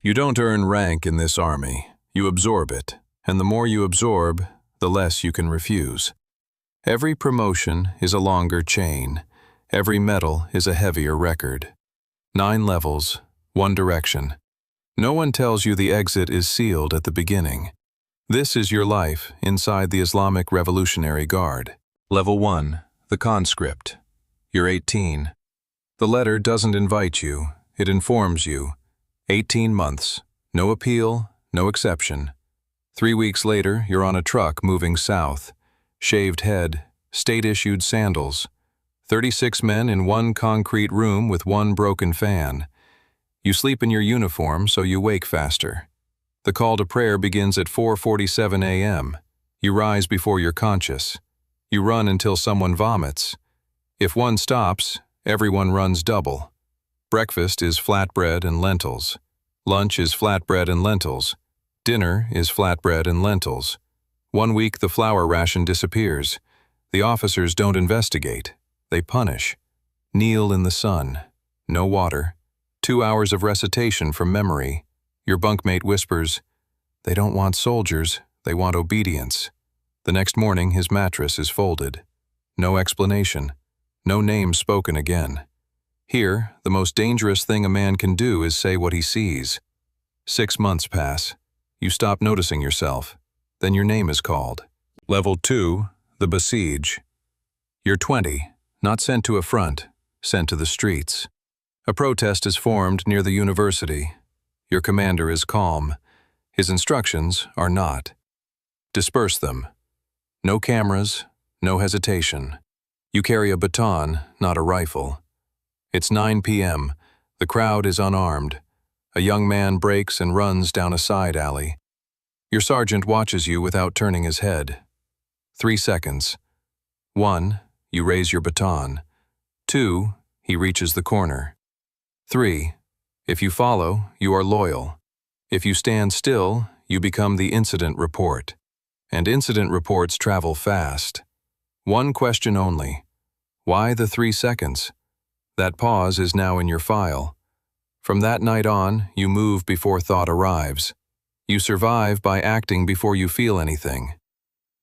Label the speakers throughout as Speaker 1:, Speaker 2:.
Speaker 1: You don't earn rank in this army, you absorb it, and the more you absorb, the less you can refuse. Every promotion is a longer chain, every medal is a heavier record. 9 levels, 1 direction. No one tells you the exit is sealed at the beginning. This is your life inside the Islamic Revolutionary Guard. Level 1, the conscript. You're 18. The letter doesn't invite you, it informs you. 18 months, no appeal, no exception. 3 weeks later, you're on a truck moving south. Shaved head, state-issued sandals. 36 men in 1 concrete room with 1 broken fan. You sleep in your uniform, so you wake faster. The call to prayer begins at 4:47 a.m. You rise before you're conscious. You run until someone vomits. If one stops, everyone runs double. Breakfast is flatbread and lentils. Lunch is flatbread and lentils. Dinner is flatbread and lentils. 1 week the flour ration disappears. The officers don't investigate. They punish. Kneel in the sun. No water. 2 hours of recitation from memory. Your bunkmate whispers, "They don't want soldiers, they want obedience." The next morning his mattress is folded. No explanation. No name spoken again. Here, the most dangerous thing a man can do is say what he sees. 6 months pass. You stop noticing yourself. Then your name is called. Level 2, the besiege. You're 20, not sent to a front, sent to the streets. A protest is formed near the university. Your commander is calm. His instructions are not. Disperse them. No cameras, no hesitation. You carry a baton, not a rifle. It's 9 p.m. The crowd is unarmed. A young man breaks and runs down a side alley. Your sergeant watches you without turning his head. 3 seconds. 1, you raise your baton. 2, he reaches the corner. 3, if you follow, you are loyal. If you stand still, you become the incident report. And incident reports travel fast. 1 question only. Why the 3 seconds? That pause is now in your file. From that night on, you move before thought arrives. You survive by acting before you feel anything.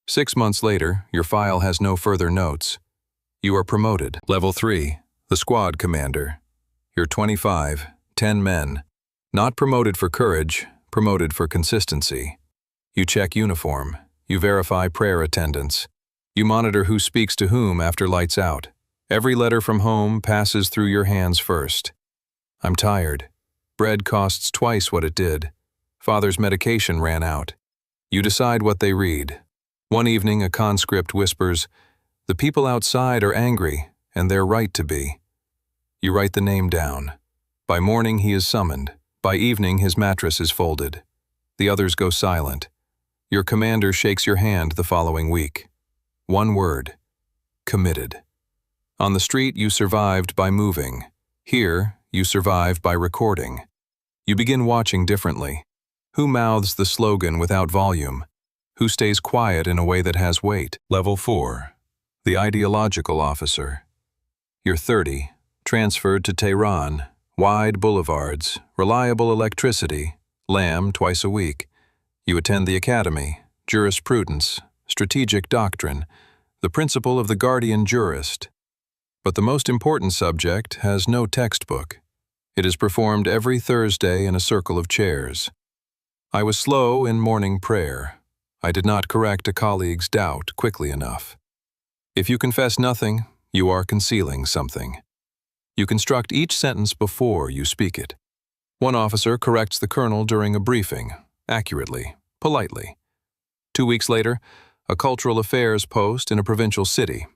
Speaker 1: 6 months later, your file has no further notes. You are promoted. Level 3, the squad commander. You're 25, 10 men. Not promoted for courage, promoted for consistency. You check uniform. You verify prayer attendance. You monitor who speaks to whom after lights out. Every letter from home passes through your hands first. I'm tired. Bread costs twice what it did. Father's medication ran out. You decide what they read. One evening, a conscript whispers, "The people outside are angry, and they're right to be." You write the name down. By morning, he is summoned. By evening, his mattress is folded. The others go silent. Your commander shakes your hand the following week. 1 word. Committed. On the street, you survived by moving. Here, you survive by recording. You begin watching differently. Who mouths the slogan without volume? Who stays quiet in a way that has weight? Level 4, the ideological officer. You're 30, transferred to Tehran, wide boulevards, reliable electricity, lamb twice a week. You attend the academy, jurisprudence, strategic doctrine, the principle of the guardian jurist. But the most important subject has no textbook. It is performed every Thursday in a circle of chairs. I was slow in morning prayer. I did not correct a colleague's doubt quickly enough. If you confess nothing, you are concealing something. You construct each sentence before you speak it. One officer corrects the colonel during a briefing, accurately, politely. 2 weeks later, a cultural affairs post in a provincial city.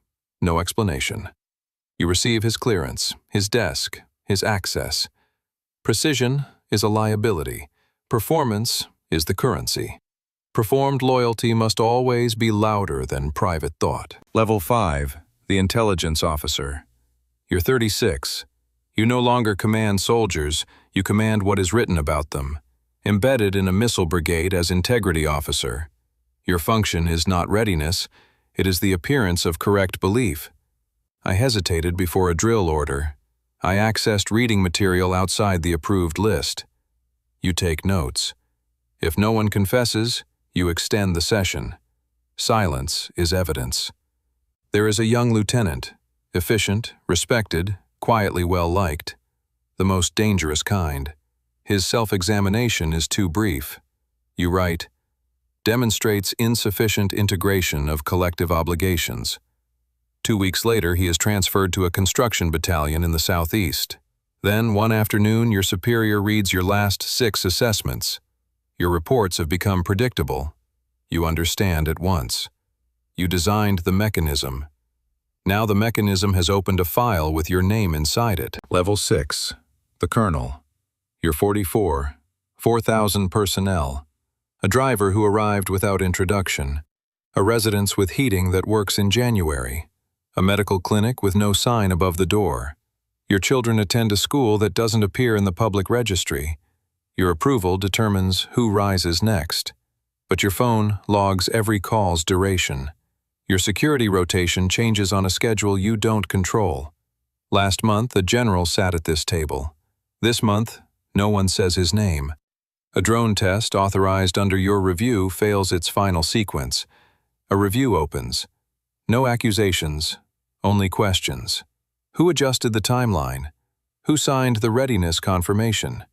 Speaker 1: No explanation. You receive his clearance, his desk, his access. Precision is a liability. Performance is the currency. Performed loyalty must always be louder than private thought. Level 5, the intelligence officer. You're 36. You no longer command soldiers, you command what is written about them. Embedded in a missile brigade as integrity officer. Your function is not readiness, it is the appearance of correct belief. I hesitated before a drill order. I accessed reading material outside the approved list. you take notes. If no one confesses, you extend the session. Silence is evidence. There is a young lieutenant, efficient, respected, quietly well-liked, the most dangerous kind. His self-examination is too brief. You write, demonstrates insufficient integration of collective obligations. 2 weeks later, he is transferred to a construction battalion in the southeast. Then, one afternoon, your superior reads your last 6 assessments. Your reports have become predictable. You understand at once. You designed the mechanism. Now the mechanism has opened a file with your name inside it. Level 6. The Colonel. You're 44. 4,000 personnel. A driver who arrived without introduction. A residence with heating that works in January. A medical clinic with no sign above the door. Your children attend a school that doesn't appear in the public registry. Your approval determines who rises next. But your phone logs every call's duration. Your security rotation changes on a schedule you don't control. Last month, a general sat at this table. This month, no one says his name. A drone test authorized under your review fails its final sequence. A review opens. No accusations, only questions. Who adjusted the timeline? Who signed the readiness confirmation?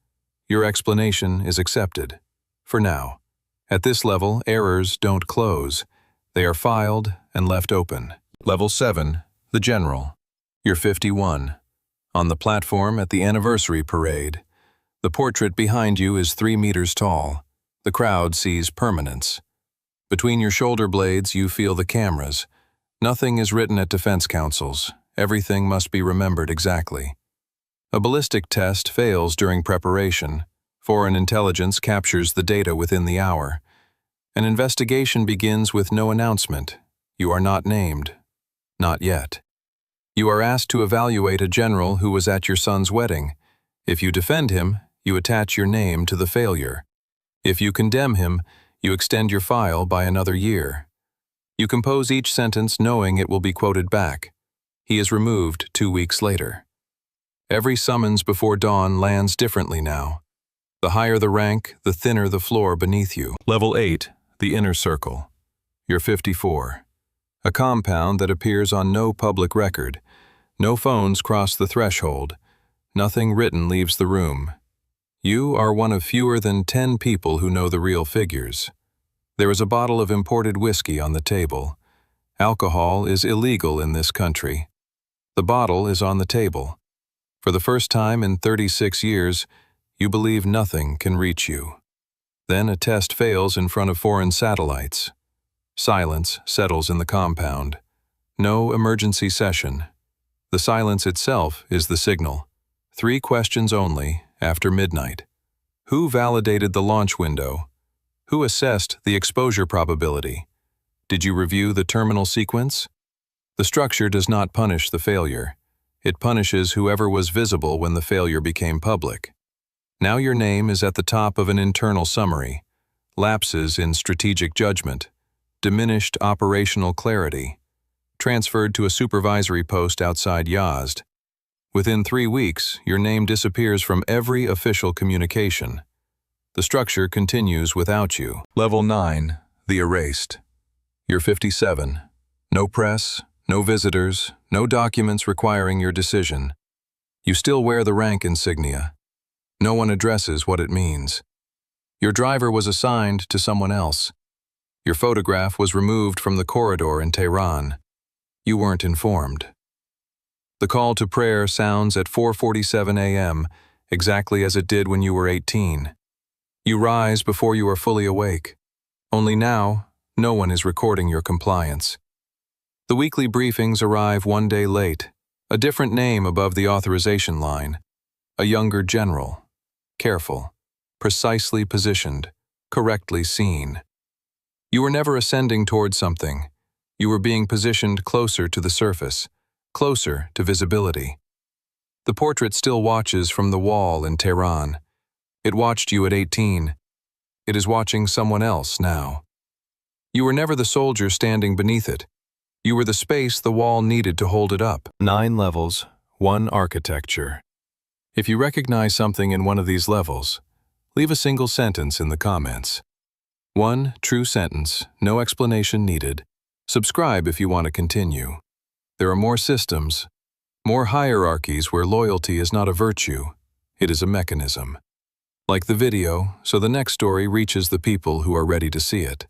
Speaker 1: Your explanation is accepted. For now. At this level, errors don't close. They are filed and left open. Level 7. The General. You're 51. On the platform at the anniversary parade. The portrait behind you is 3 meters tall. The crowd sees permanence. Between your shoulder blades, you feel the cameras. Nothing is written at defense councils. Everything must be remembered exactly. A ballistic test fails during preparation. Foreign intelligence captures the data within the hour. An investigation begins with no announcement. You are not named. Not yet. You are asked to evaluate a general who was at your son's wedding. If you defend him, you attach your name to the failure. If you condemn him, you extend your file by another year. You compose each sentence knowing it will be quoted back. He is removed 2 weeks later. Every summons before dawn lands differently now. The higher the rank, the thinner the floor beneath you. Level 8. The Inner Circle. You're 54. A compound that appears on no public record. No phones cross the threshold. Nothing written leaves the room. You are one of fewer than 10 people who know the real figures. There is a bottle of imported whiskey on the table. Alcohol is illegal in this country. The bottle is on the table. For the first time in 36 years, you believe nothing can reach you. Then a test fails in front of foreign satellites. Silence settles in the compound. No emergency session. The silence itself is the signal. 3 questions only after midnight. Who validated the launch window? Who assessed the exposure probability? Did you review the terminal sequence? The structure does not punish the failure. It punishes whoever was visible when the failure became public. Now your name is at the top of an internal summary. Lapses in strategic judgment. Diminished operational clarity. Transferred to a supervisory post outside Yazd. Within 3 weeks, your name disappears from every official communication. The structure continues without you. Level 9. The Erased. You're 57. No press, no visitors, no documents requiring your decision. You still wear the rank insignia. No one addresses what it means. Your driver was assigned to someone else. Your photograph was removed from the corridor in Tehran. You weren't informed. The call to prayer sounds at 4:47 a.m., exactly as it did when you were 18. You rise before you are fully awake. Only now, no one is recording your compliance. The weekly briefings arrive 1 day late, a different name above the authorization line. A younger general. Careful, precisely positioned, correctly seen. You were never ascending towards something. You were being positioned closer to the surface, closer to visibility. The portrait still watches from the wall in Tehran. It watched you at 18. It is watching someone else now. You were never the soldier standing beneath it. You were the space the wall needed to hold it up. 9 levels, 1 architecture. If you recognize something in one of these levels, Leave a single sentence in the comments. One true sentence, no explanation needed. Subscribe if you want to continue. There are more systems, more hierarchies where loyalty is not a virtue, it is a mechanism. Like the video, so the next story reaches the people who are ready to see it.